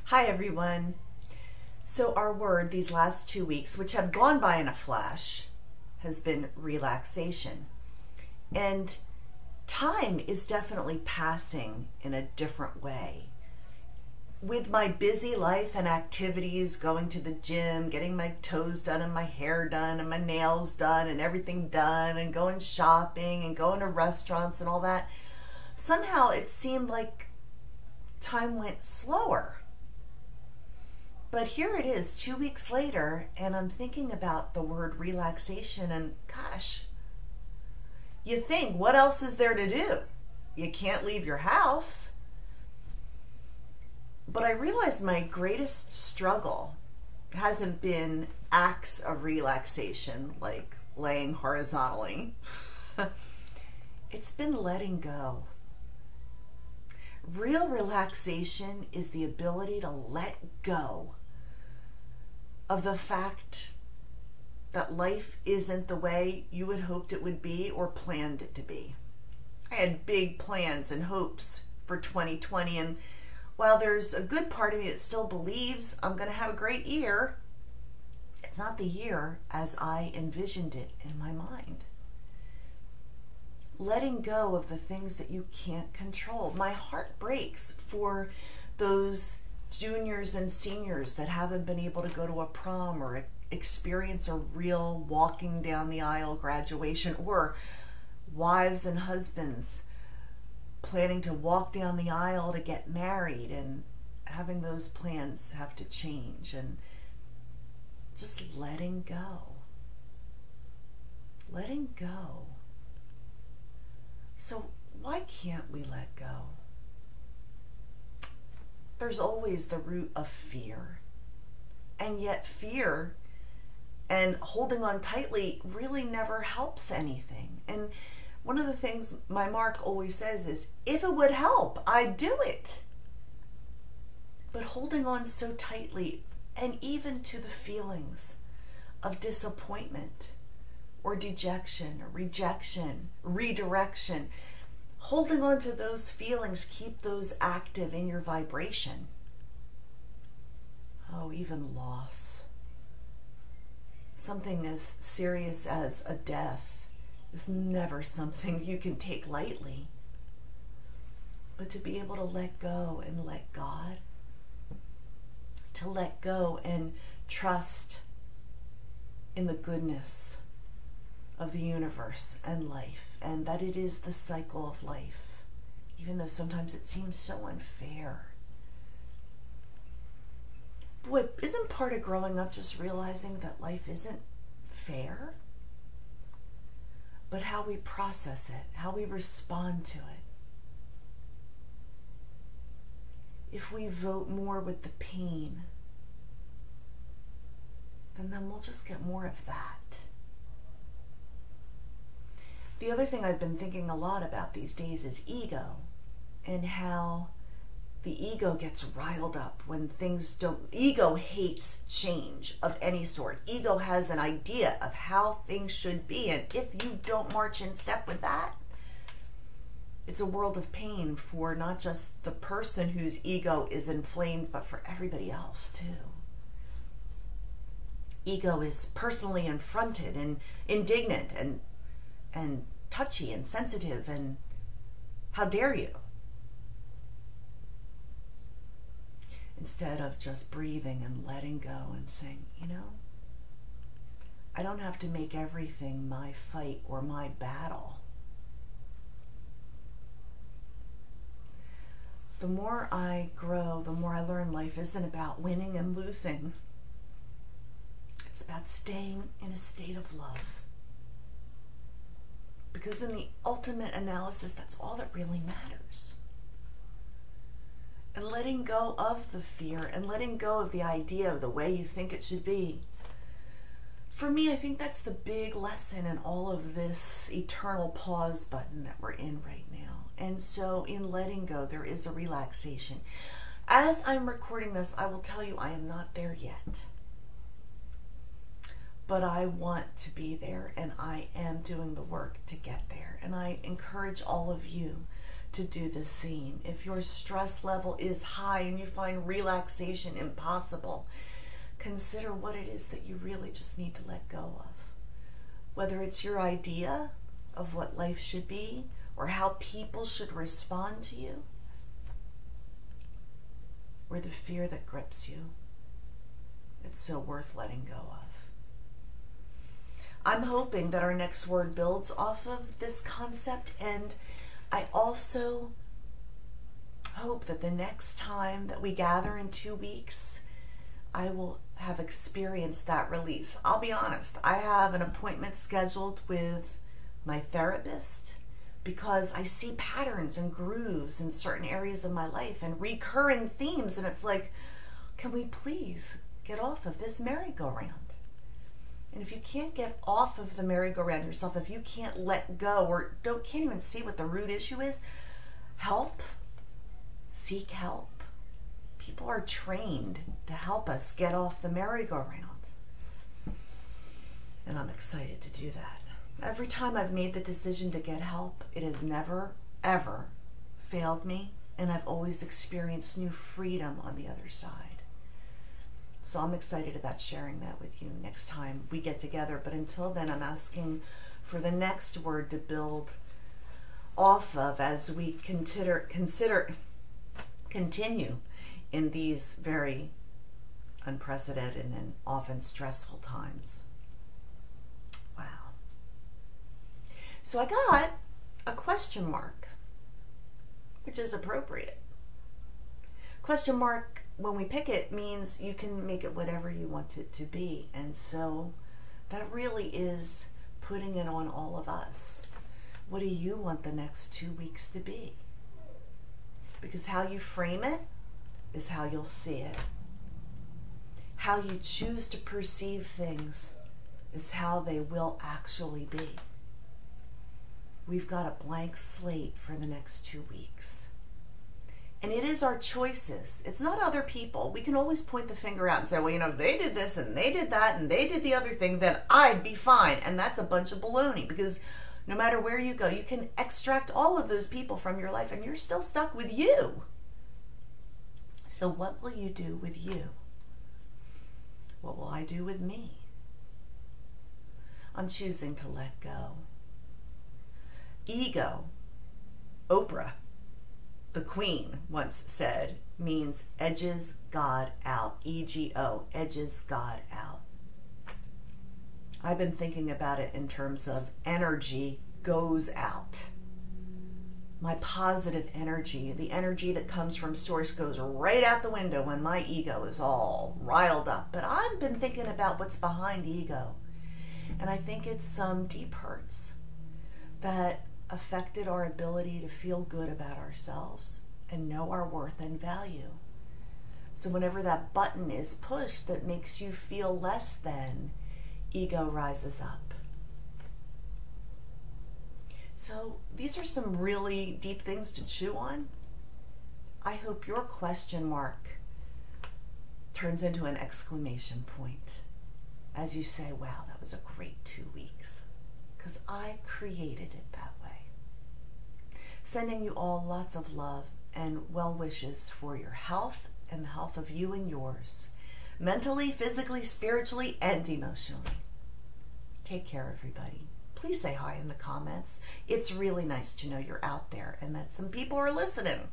Hi everyone. So our word these last 2 weeks, which have gone by in a flash, has been relaxation. And time is definitely passing in a different way. With my busy life and activities, going to the gym, getting my toes done and my hair done and my nails done and everything done, and going shopping and going to restaurants and all that, somehow it seemed like time went slower. But here it is 2 weeks later, and I'm thinking about the word relaxation, and gosh, you think, what else is there to do? You can't leave your house. But I realized my greatest struggle hasn't been acts of relaxation, like laying horizontally. It's been letting go. Real relaxation is the ability to let go of the fact that life isn't the way you had hoped it would be or planned it to be. I had big plans and hopes for 2020, and while there's a good part of me that still believes I'm going to have a great year, it's not the year as I envisioned it in my mind. Letting go of the things that you can't control. My heart breaks for those juniors and seniors that haven't been able to go to a prom or experience a real walking down the aisle graduation, or wives and husbands planning to walk down the aisle to get married and having those plans have to change, and just letting go. Letting go. So why can't we let go? There's always the root of fear. And yet fear and holding on tightly really never helps anything. And one of the things my Mark always says is, if it would help, I'd do it. But holding on so tightly, and even to the feelings of disappointment or dejection or rejection, redirection, holding on to those feelings keep those active in your vibration. Oh, even loss. Something as serious as a death is never something you can take lightly. But to be able to let go and let God, to let go and trust in the goodness of the universe and life, and that it is the cycle of life, even though sometimes it seems so unfair. Boy, isn't part of growing up just realizing that life isn't fair? But how we process it, how we respond to it. If we vote more with the pain, then we'll just get more of that. The other thing I've been thinking a lot about these days is ego, and how the ego gets riled up when things don't. Ego hates change of any sort. Ego has an idea of how things should be, and if you don't march in step with that, it's a world of pain for not just the person whose ego is inflamed, but for everybody else too. Ego is personally affronted and indignant and touchy and sensitive, and how dare you? Instead of just breathing and letting go and saying, I don't have to make everything my fight or my battle. The more I grow, the more I learn life isn't about winning and losing. It's about staying in a state of love. Because in the ultimate analysis, that's all that really matters. And letting go of the fear and letting go of the idea of the way you think it should be. For me, I think that's the big lesson in all of this eternal pause button that we're in right now. And so in letting go, there is a relaxation. As I'm recording this, I will tell you I am not there yet. But I want to be there, and I am doing the work to get there. And I encourage all of you to do the same. If your stress level is high and you find relaxation impossible, consider what it is that you really just need to let go of. Whether it's your idea of what life should be or how people should respond to you, or the fear that grips you, it's so worth letting go of. I'm hoping that our next word builds off of this concept, and I also hope that the next time that we gather in 2 weeks, I will have experienced that release. I'll be honest, I have an appointment scheduled with my therapist because I see patterns and grooves in certain areas of my life and recurring themes, and it's like, can we please get off of this merry-go-round? And if you can't get off of the merry-go-round yourself, if you can't let go or can't even see what the root issue is, help. Seek help. People are trained to help us get off the merry-go-round. And I'm excited to do that. Every time I've made the decision to get help, it has never, ever failed me, and I've always experienced new freedom on the other side. So I'm excited about sharing that with you next time we get together. But until then, I'm asking for the next word to build off of as we continue in these very unprecedented and often stressful times. Wow. So I got a question mark, which is appropriate. Question mark, when we pick it, means you can make it whatever you want it to be. And so that really is putting it on all of us. What do you want the next 2 weeks to be? Because how you frame it is how you'll see it. How you choose to perceive things is how they will actually be. We've got a blank slate for the next 2 weeks. And it is our choices. It's not other people. We can always point the finger out and say, well, you know, if they did this and they did that and they did the other thing, then I'd be fine. And that's a bunch of baloney, because no matter where you go, you can extract all of those people from your life and you're still stuck with you. So what will you do with you? What will I do with me? I'm choosing to let go. Ego, Oprah, the Queen, once said, means edges God out. E-G-O, edges God out. I've been thinking about it in terms of energy goes out. My positive energy, the energy that comes from source, goes right out the window when my ego is all riled up. But I've been thinking about what's behind ego. And I think it's some deep hurts that affected our ability to feel good about ourselves and know our worth and value. So whenever that button is pushed that makes you feel less than, ego rises up. So these are some really deep things to chew on. I hope your question mark turns into an exclamation point as you say, wow, that was a great 2 weeks, because I created it that way. Sending you all lots of love and well wishes for your health and the health of you and yours, mentally, physically, spiritually, and emotionally. Take care, everybody. Please say hi in the comments. It's really nice to know you're out there and that some people are listening.